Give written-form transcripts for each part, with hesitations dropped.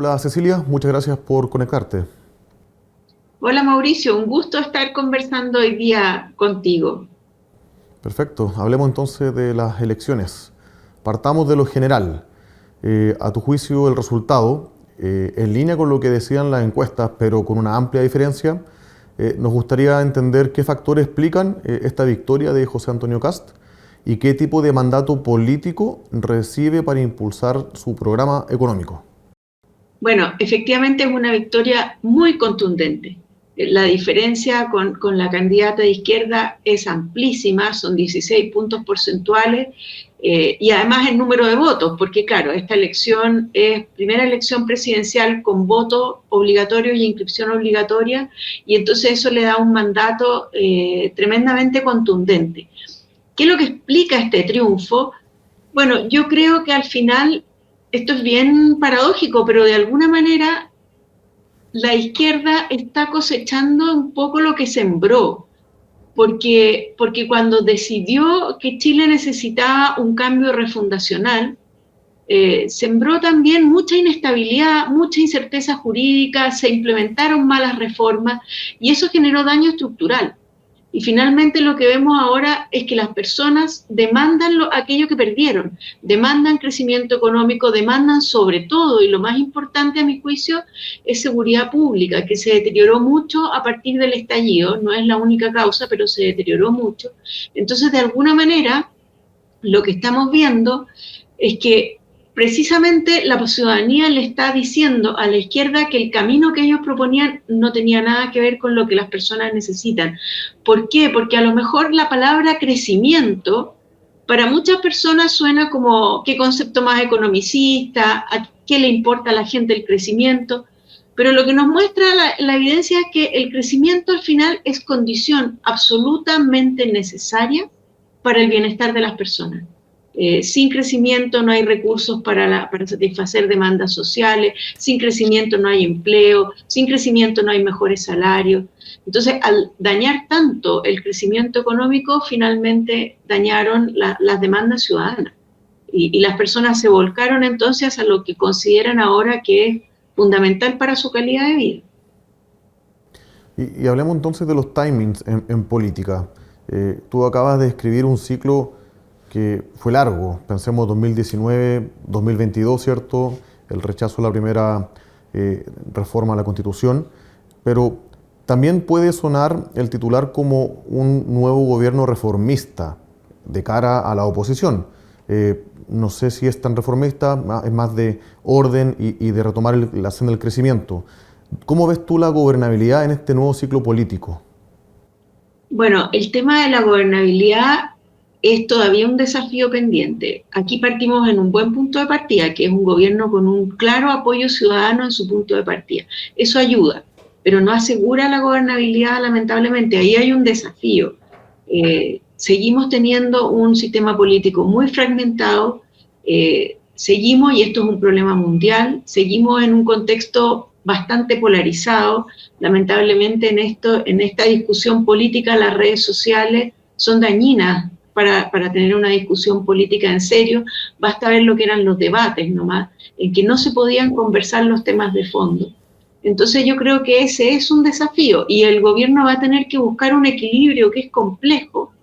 Hola Cecilia, muchas gracias por conectarte. Hola Mauricio, un gusto estar conversando hoy día contigo. Perfecto, hablemos entonces de las elecciones. Partamos de lo general. A tu juicio, el resultado, en línea con lo que decían las encuestas, pero con una amplia diferencia, nos gustaría entender qué factores explican esta victoria de José Antonio Kast y qué tipo de mandato político recibe para impulsar su programa económico. Bueno, efectivamente es una victoria muy contundente. La diferencia con la candidata de izquierda es amplísima, son 16 puntos porcentuales y además el número de votos, porque claro, esta elección es primera elección presidencial con voto obligatorio y inscripción obligatoria, y entonces eso le da un mandato tremendamente contundente. ¿Qué es lo que explica este triunfo? Bueno, yo creo que al final, esto es bien paradójico, pero de alguna manera la izquierda está cosechando un poco lo que sembró, porque cuando decidió que Chile necesitaba un cambio refundacional, sembró también mucha inestabilidad, mucha incerteza jurídica, se implementaron malas reformas y eso generó daño estructural. Y finalmente lo que vemos ahora es que las personas demandan aquello que perdieron, demandan crecimiento económico, demandan sobre todo, y lo más importante a mi juicio, es seguridad pública, que se deterioró mucho a partir del estallido, no es la única causa, pero se deterioró mucho. Entonces, de alguna manera, lo que estamos viendo es que precisamente la ciudadanía le está diciendo a la izquierda que el camino que ellos proponían no tenía nada que ver con lo que las personas necesitan. ¿Por qué? Porque a lo mejor la palabra crecimiento para muchas personas suena como qué concepto más economicista, a qué le importa a la gente el crecimiento, pero lo que nos muestra la evidencia es que el crecimiento al final es condición absolutamente necesaria para el bienestar de las personas. Sin crecimiento no hay recursos para satisfacer demandas sociales, sin crecimiento no hay empleo, sin crecimiento no hay mejores salarios. Entonces, al dañar tanto el crecimiento económico, finalmente dañaron las demandas ciudadanas. Y las personas se volcaron entonces a lo que consideran ahora que es fundamental para su calidad de vida. Y hablemos entonces de los timings en política. Tú acabas de escribir un ciclo que fue largo, pensemos 2019, 2022, ¿cierto? El rechazo a la primera reforma a la Constitución, pero también puede sonar el titular como un nuevo gobierno reformista de cara a la oposición. No sé si es tan reformista, es más de orden y de retomar la senda del crecimiento. ¿Cómo ves tú la gobernabilidad en este nuevo ciclo político? Bueno, el tema de la gobernabilidad es todavía un desafío pendiente. Aquí partimos en un buen punto de partida, que es un gobierno con un claro apoyo ciudadano en su punto de partida. Eso ayuda, pero no asegura la gobernabilidad, lamentablemente. Ahí hay un desafío. Seguimos teniendo un sistema político muy fragmentado, seguimos, y esto es un problema mundial, seguimos en un contexto bastante polarizado. Lamentablemente en esta discusión política las redes sociales son dañinas para tener una discusión política en serio. Basta ver lo que eran los debates nomás, en que no se podían conversar los temas de fondo. Entonces yo creo que ese es un desafío y el gobierno va a tener que buscar un equilibrio que es complejo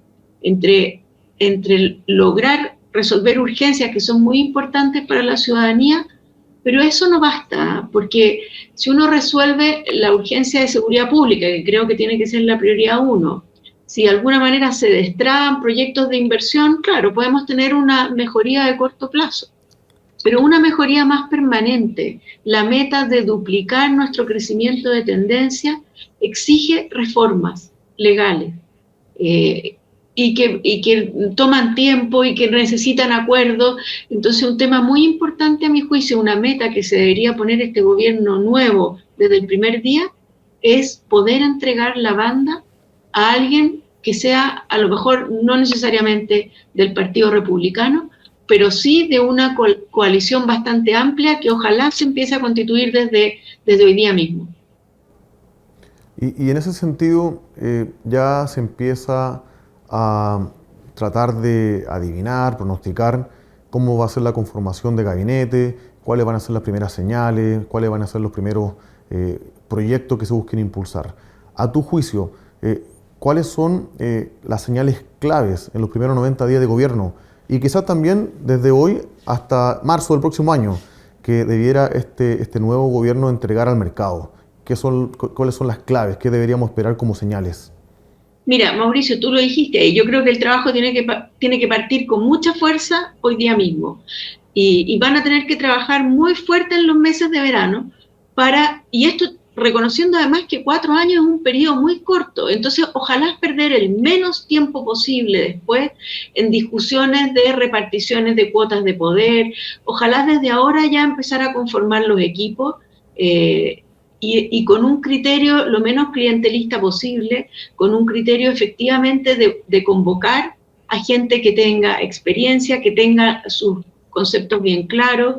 entre, entre lograr resolver urgencias que son muy importantes para la ciudadanía, pero eso no basta, porque si uno resuelve la urgencia de seguridad pública, que creo que tiene que ser la prioridad uno, si de alguna manera se destraban proyectos de inversión, claro, podemos tener una mejoría de corto plazo, pero una mejoría más permanente, la meta de duplicar nuestro crecimiento de tendencia, exige reformas legales. Eh, y que toman tiempo y que necesitan acuerdos. Entonces, un tema muy importante a mi juicio, una meta que se debería poner este gobierno nuevo desde el primer día, es poder entregar la banda a alguien que sea, a lo mejor, no necesariamente del Partido Republicano, pero sí de una coalición bastante amplia que ojalá se empiece a constituir desde hoy día mismo. Y en ese sentido, ya se empieza a tratar de adivinar, pronosticar cómo va a ser la conformación de gabinete, cuáles van a ser las primeras señales, cuáles van a ser los primeros proyectos que se busquen impulsar. A tu juicio, ¿cuáles son las señales claves en los primeros 90 días de gobierno? Y quizás también desde hoy hasta marzo del próximo año, que debiera este nuevo gobierno entregar al mercado. ¿Cuáles son las claves? ¿Qué deberíamos esperar como señales? Mira, Mauricio, tú lo dijiste, yo creo que el trabajo tiene que partir con mucha fuerza hoy día mismo. Y van a tener que trabajar muy fuerte en los meses de verano y esto reconociendo además que 4 años es un periodo muy corto, entonces ojalá perder el menos tiempo posible después en discusiones de reparticiones de cuotas de poder, ojalá desde ahora ya empezar a conformar los equipos, y con un criterio lo menos clientelista posible, con un criterio efectivamente de convocar a gente que tenga experiencia, que tenga sus conceptos bien claros,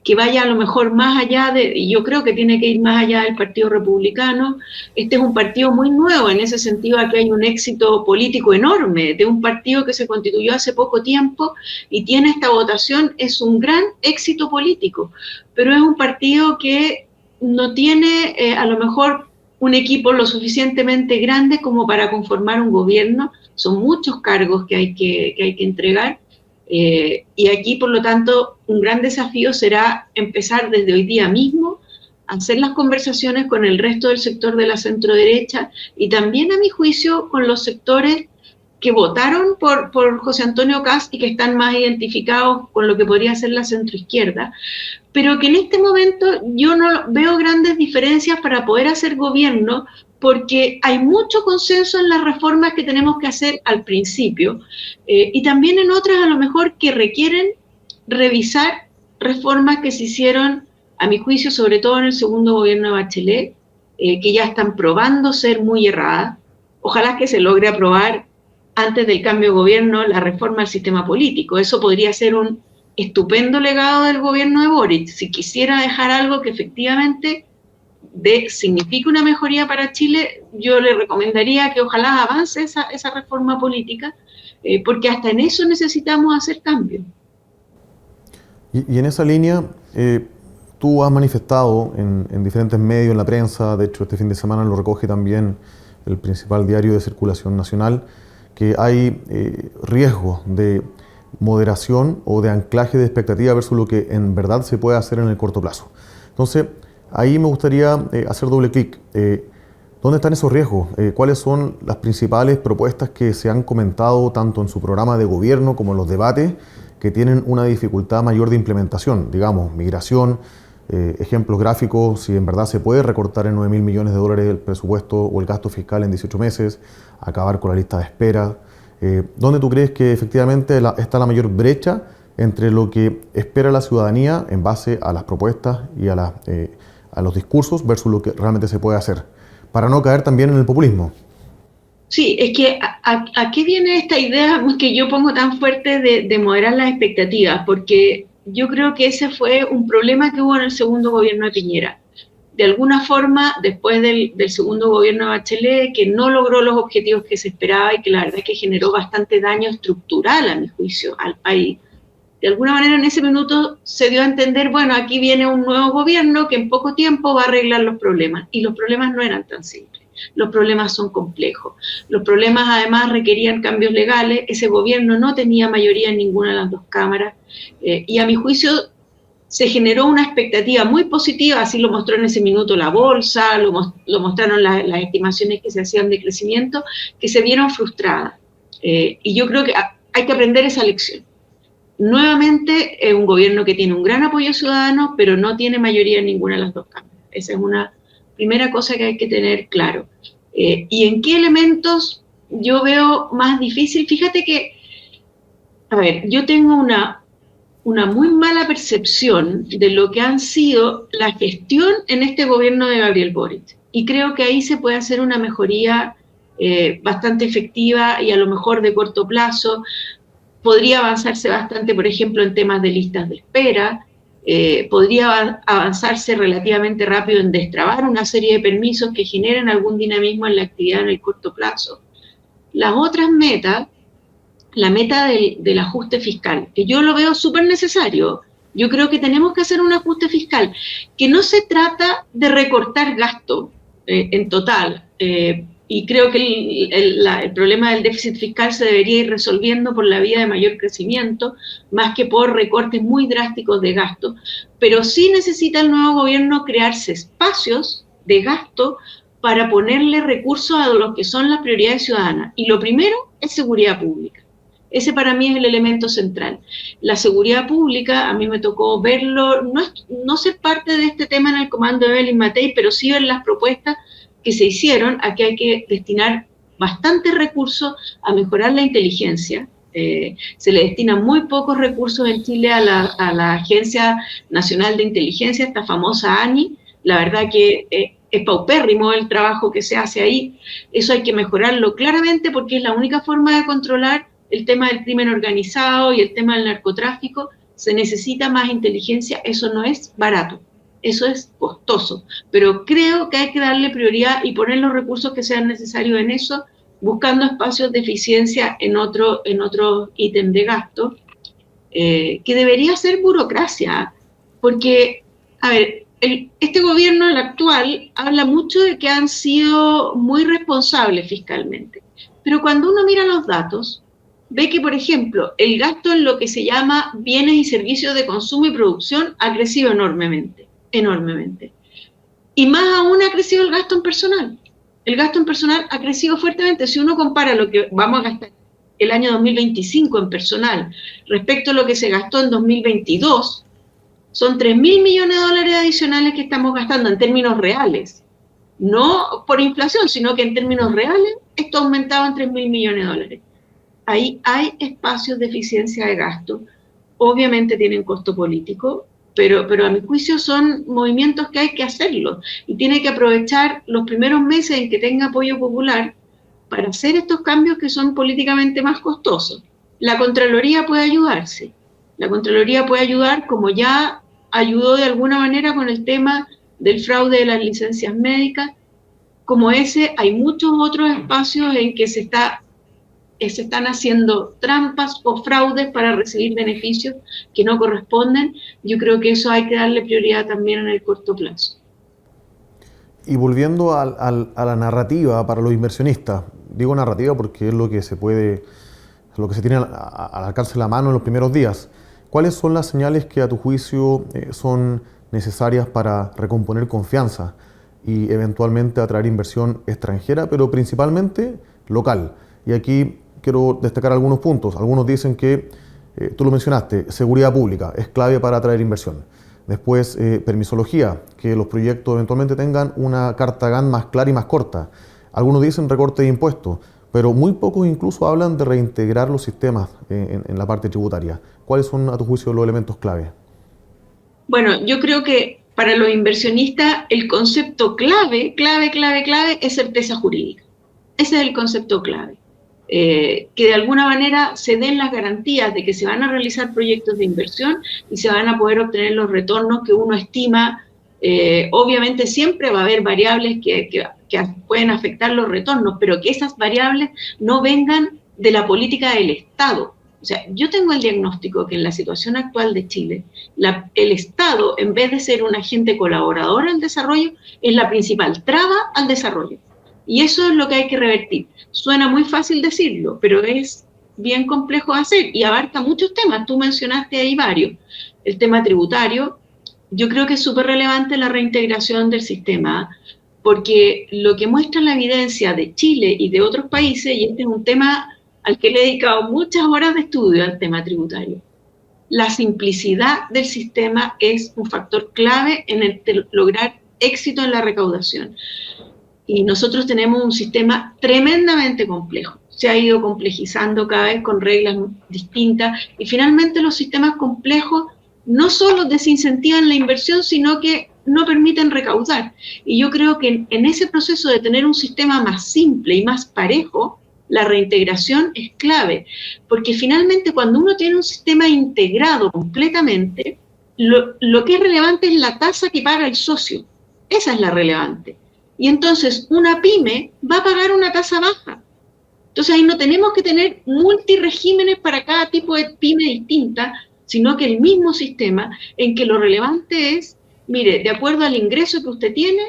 que vaya a lo mejor más allá y yo creo que tiene que ir más allá del Partido Republicano. Este es un partido muy nuevo, en ese sentido aquí hay un éxito político enorme, de un partido que se constituyó hace poco tiempo y tiene esta votación, es un gran éxito político, pero es un partido que no tiene a lo mejor un equipo lo suficientemente grande como para conformar un gobierno, son muchos cargos que hay que entregar. Y aquí, por lo tanto, un gran desafío será empezar desde hoy día mismo a hacer las conversaciones con el resto del sector de la centroderecha y también, a mi juicio, con los sectores que votaron por José Antonio Kast y que están más identificados con lo que podría ser la centroizquierda, pero que en este momento yo no veo grandes diferencias para poder hacer gobierno porque hay mucho consenso en las reformas que tenemos que hacer al principio y también en otras a lo mejor que requieren revisar reformas que se hicieron, a mi juicio, sobre todo en el segundo gobierno de Bachelet, que ya están probando ser muy erradas. Ojalá que se logre aprobar antes del cambio de gobierno la reforma al sistema político. Eso podría ser un estupendo legado del gobierno de Boric. Si quisiera dejar algo que efectivamente signifique una mejoría para Chile, yo le recomendaría que ojalá avance esa reforma política, porque hasta en eso necesitamos hacer cambios. Y en esa línea, tú has manifestado en diferentes medios, en la prensa, de hecho este fin de semana lo recoge también el principal diario de circulación nacional, que hay riesgos de moderación o de anclaje de expectativa versus lo que en verdad se puede hacer en el corto plazo. Entonces, ahí me gustaría hacer doble clic. ¿Dónde están esos riesgos? ¿Cuáles son las principales propuestas que se han comentado tanto en su programa de gobierno como en los debates que tienen una dificultad mayor de implementación? Digamos, migración, ejemplos gráficos, si en verdad se puede recortar en 9.000 millones de dólares el presupuesto o el gasto fiscal en 18 meses, acabar con la lista de espera. ¿Dónde tú crees que efectivamente está la mayor brecha entre lo que espera la ciudadanía en base a las propuestas y a los discursos versus lo que realmente se puede hacer? Para no caer también en el populismo. Sí, es que ¿a qué viene esta idea que yo pongo tan fuerte de moderar las expectativas? Porque yo creo que ese fue un problema que hubo en el segundo gobierno de Piñera. De alguna forma, después del segundo gobierno de Bachelet, que no logró los objetivos que se esperaba y que la verdad es que generó bastante daño estructural, a mi juicio, al país. De alguna manera en ese minuto se dio a entender, bueno, aquí viene un nuevo gobierno que en poco tiempo va a arreglar los problemas. Y los problemas no eran tan simples. Los problemas son complejos. Los problemas además requerían cambios legales. Ese gobierno no tenía mayoría en ninguna de las dos cámaras. Y a mi juicio se generó una expectativa muy positiva, así lo mostró en ese minuto la bolsa, lo mostraron las estimaciones que se hacían de crecimiento, que se vieron frustradas. Y yo creo que hay que aprender esa lección. Nuevamente, es un gobierno que tiene un gran apoyo ciudadano, pero no tiene mayoría en ninguna de las dos cámaras. Esa es una primera cosa que hay que tener claro. ¿Y en qué elementos yo veo más difícil? Fíjate que, a ver, yo tengo una muy mala percepción de lo que han sido la gestión en este gobierno de Gabriel Boric. Y creo que ahí se puede hacer una mejoría bastante efectiva y a lo mejor de corto plazo. Podría avanzarse bastante, por ejemplo, en temas de listas de espera. Podría avanzarse relativamente rápido en destrabar una serie de permisos que generen algún dinamismo en la actividad en el corto plazo. Las otras metas, la meta del ajuste fiscal, que yo lo veo súper necesario, Yo creo que tenemos que hacer un ajuste fiscal, que no se trata de recortar gasto en total, y creo que el problema del déficit fiscal se debería ir resolviendo por la vía de mayor crecimiento, más que por recortes muy drásticos de gasto, pero sí necesita el nuevo gobierno crearse espacios de gasto para ponerle recursos a lo que son las prioridades ciudadanas. Y lo primero es seguridad pública. Ese para mí es el elemento central. La seguridad pública, a mí me tocó verlo, no ser parte de este tema en el comando de Evelyn Matei, pero sí ver las propuestas que se hicieron. Aquí hay que destinar bastantes recursos a mejorar la inteligencia. Se le destinan muy pocos recursos en Chile a la Agencia Nacional de Inteligencia, esta famosa ANI. La verdad que es paupérrimo el trabajo que se hace ahí. Eso hay que mejorarlo claramente porque es la única forma de controlar el tema del crimen organizado y el tema del narcotráfico. Se necesita más inteligencia, eso no es barato, eso es costoso, pero creo que hay que darle prioridad y poner los recursos que sean necesarios en eso, buscando espacios de eficiencia en otro ítem de gasto, que debería ser burocracia, porque, a ver, este gobierno, el actual, habla mucho de que han sido muy responsables fiscalmente, pero cuando uno mira los datos, ve que, por ejemplo, el gasto en lo que se llama bienes y servicios de consumo y producción ha crecido enormemente, enormemente. Y más aún ha crecido el gasto en personal. El gasto en personal ha crecido fuertemente. Si uno compara lo que vamos a gastar el año 2025 en personal respecto a lo que se gastó en 2022, son 3.000 millones de dólares adicionales que estamos gastando en términos reales. No por inflación, sino que en términos reales esto ha aumentado en 3.000 millones de dólares. Ahí hay espacios de eficiencia de gasto, obviamente tienen costo político, pero a mi juicio son movimientos que hay que hacerlos y tiene que aprovechar los primeros meses en que tenga apoyo popular para hacer estos cambios que son políticamente más costosos. La Contraloría puede ayudarse, la Contraloría puede ayudar como ya ayudó de alguna manera con el tema del fraude de las licencias médicas. Como ese, hay muchos otros espacios en que se están haciendo trampas o fraudes para recibir beneficios que no corresponden. Yo creo que eso hay que darle prioridad también en el corto plazo. Y volviendo a la narrativa para los inversionistas, digo narrativa porque es lo que se tiene al alcance de la mano en los primeros días. ¿Cuáles son las señales que a tu juicio son necesarias para recomponer confianza y eventualmente atraer inversión extranjera, pero principalmente local? Y aquí quiero destacar algunos puntos. Algunos dicen que, tú lo mencionaste, seguridad pública es clave para atraer inversión. Después, permisología, que los proyectos eventualmente tengan una carta GAN más clara y más corta. Algunos dicen recorte de impuestos, pero muy pocos incluso hablan de reintegrar los sistemas en la parte tributaria. ¿Cuáles son, a tu juicio, los elementos clave? Bueno, yo creo que para los inversionistas el concepto clave es certeza jurídica. Ese es el concepto clave. Que de alguna manera se den las garantías de que se van a realizar proyectos de inversión y se van a poder obtener los retornos que uno estima. Obviamente siempre va a haber variables que pueden afectar los retornos, pero que esas variables no vengan de la política del Estado. O sea, yo tengo el diagnóstico que en la situación actual de Chile, el Estado, en vez de ser un agente colaborador al desarrollo, es la principal traba al desarrollo. Y eso es lo que hay que revertir. Suena muy fácil decirlo, pero es bien complejo de hacer y abarca muchos temas. Tú mencionaste ahí varios. El tema tributario, yo creo que es súper relevante la reintegración del sistema, porque lo que muestra la evidencia de Chile y de otros países, y este es un tema al que le he dedicado muchas horas de estudio al tema tributario, la simplicidad del sistema es un factor clave en lograr éxito en la recaudación. Y nosotros tenemos un sistema tremendamente complejo. Se ha ido complejizando cada vez con reglas distintas y finalmente los sistemas complejos no solo desincentivan la inversión, sino que no permiten recaudar. Y yo creo que en ese proceso de tener un sistema más simple y más parejo, la reintegración es clave, porque finalmente cuando uno tiene un sistema integrado completamente, lo que es relevante es la tasa que paga el socio. Esa es la relevante. Y entonces una pyme va a pagar una tasa baja. Entonces ahí no tenemos que tener multiregímenes para cada tipo de pyme distinta, sino que el mismo sistema en que lo relevante es, mire, de acuerdo al ingreso que usted tiene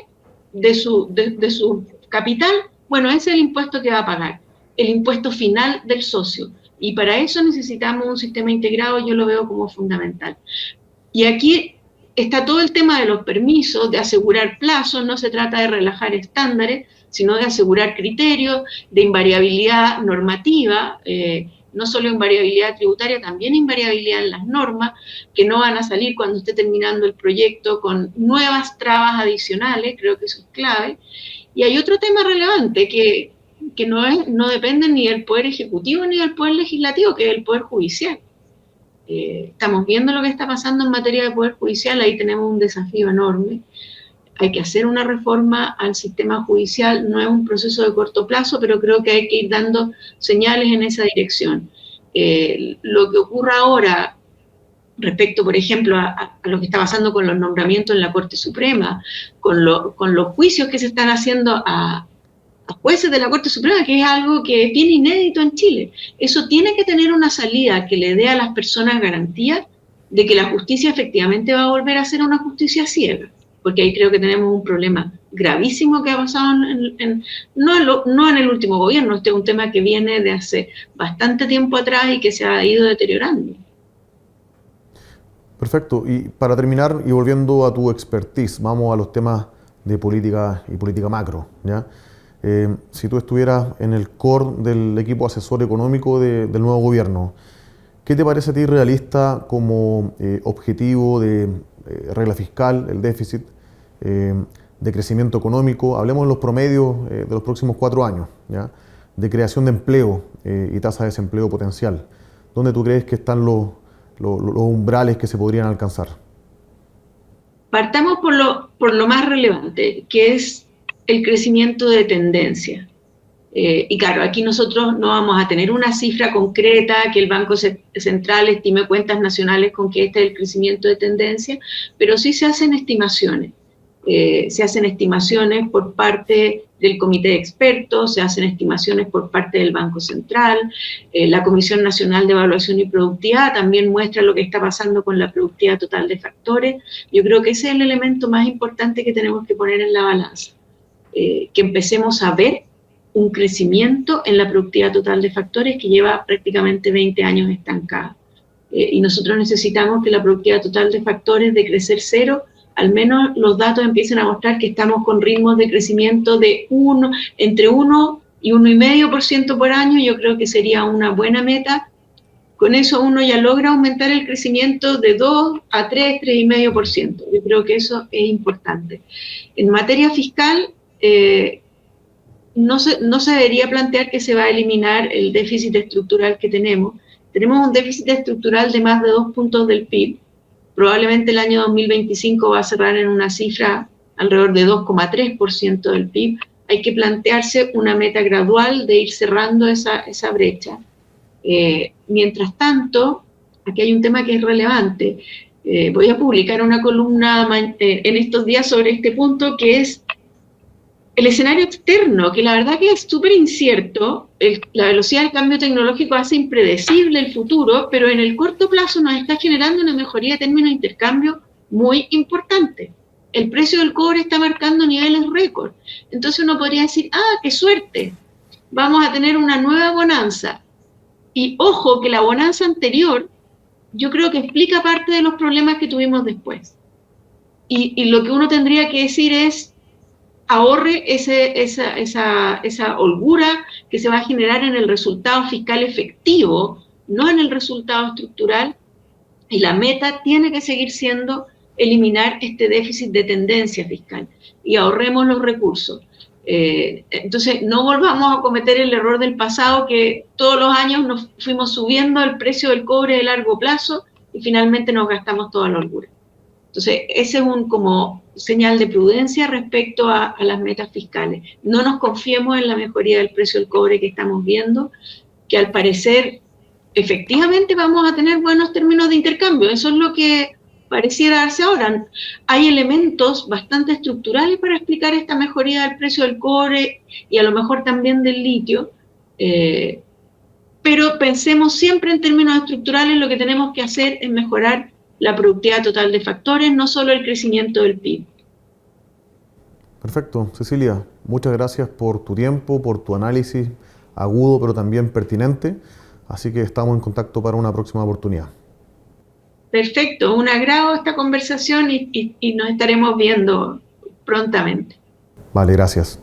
de su capital, bueno, ese es el impuesto que va a pagar, el impuesto final del socio. Y para eso necesitamos un sistema integrado, yo lo veo como fundamental. Y aquí está todo el tema de los permisos, de asegurar plazos, no se trata de relajar estándares, sino de asegurar criterios, de invariabilidad normativa, no solo invariabilidad tributaria, también invariabilidad en las normas, que no van a salir cuando esté terminando el proyecto con nuevas trabas adicionales, creo que eso es clave. Y hay otro tema relevante que no depende ni del Poder Ejecutivo ni del Poder Legislativo, que es el Poder Judicial. Estamos viendo lo que está pasando en materia de Poder Judicial, ahí tenemos un desafío enorme. Hay que hacer una reforma al sistema judicial, no es un proceso de corto plazo, pero creo que hay que ir dando señales en esa dirección. Lo que ocurra ahora respecto, por ejemplo, a lo que está pasando con los nombramientos en la Corte Suprema, con los juicios que se están haciendo a jueces de la Corte Suprema, que es algo que es bien inédito en Chile. Eso tiene que tener una salida que le dé a las personas garantía de que la justicia efectivamente va a volver a ser una justicia ciega, porque ahí creo que tenemos un problema gravísimo que ha pasado no en el último gobierno, este es un tema que viene de hace bastante tiempo atrás y que se ha ido deteriorando. Perfecto. Y para terminar, y volviendo a tu expertise, vamos a los temas de política y política macro, ¿ya? Si tú estuvieras en el core del equipo asesor económico del nuevo gobierno, ¿qué te parece a ti realista como objetivo de regla fiscal, el déficit, de crecimiento económico? Hablemos de los promedios de los próximos 4 años, ¿ya? De creación de empleo y tasa de desempleo potencial. ¿Dónde tú crees que están los umbrales que se podrían alcanzar? Partamos por lo más relevante, que es el crecimiento de tendencia. Y claro, aquí nosotros no vamos a tener una cifra concreta que el Banco Central estime cuentas nacionales con que este es el crecimiento de tendencia, pero sí se hacen estimaciones. Se hacen estimaciones por parte del Comité de Expertos, se hacen estimaciones por parte del Banco Central, la Comisión Nacional de Evaluación y Productividad también muestra lo que está pasando con la productividad total de factores. Yo creo que ese es el elemento más importante que tenemos que poner en la balanza. Que empecemos a ver un crecimiento en la productividad total de factores que lleva prácticamente 20 años estancada. Y nosotros necesitamos que la productividad total de factores de crecer cero, al menos los datos empiecen a mostrar que estamos con ritmos de crecimiento de entre 1 y 1,5% por año. Yo creo que sería una buena meta. Con eso uno ya logra aumentar el crecimiento de 2 a 3, 3,5%. Yo creo que eso es importante. En materia fiscal, no se debería plantear que se va a eliminar el déficit estructural que tenemos. Tenemos un déficit estructural de más de 2 puntos del PIB. Probablemente el año 2025 va a cerrar en una cifra alrededor de 2,3% del PIB. Hay que plantearse una meta gradual de ir cerrando esa brecha. Mientras tanto, aquí hay un tema que es relevante. Voy a publicar una columna en estos días sobre este punto, que es el escenario externo, que la verdad que es súper incierto. La velocidad del cambio tecnológico hace impredecible el futuro, pero en el corto plazo nos está generando una mejoría de términos de intercambio muy importante. El precio del cobre está marcando niveles récord. Entonces uno podría decir, qué suerte, vamos a tener una nueva bonanza. Y ojo que la bonanza anterior, yo creo que explica parte de los problemas que tuvimos después. Y lo que uno tendría que decir es, ahorre esa holgura que se va a generar en el resultado fiscal efectivo, no en el resultado estructural, y la meta tiene que seguir siendo eliminar este déficit de tendencia fiscal y ahorremos los recursos. Entonces, no volvamos a cometer el error del pasado, que todos los años nos fuimos subiendo el precio del cobre de largo plazo y finalmente nos gastamos toda la holgura. Entonces, ese es como señal de prudencia respecto a las metas fiscales. No nos confiemos en la mejoría del precio del cobre que estamos viendo, que al parecer efectivamente vamos a tener buenos términos de intercambio. Eso es lo que pareciera darse ahora. Hay elementos bastante estructurales para explicar esta mejoría del precio del cobre y a lo mejor también del litio, pero pensemos siempre en términos estructurales. Lo que tenemos que hacer es mejorar la productividad total de factores, no solo el crecimiento del PIB. Perfecto. Cecilia, muchas gracias por tu tiempo, por tu análisis agudo pero también pertinente. Así que estamos en contacto para una próxima oportunidad. Perfecto, un agrado esta conversación y nos estaremos viendo prontamente. Vale, gracias.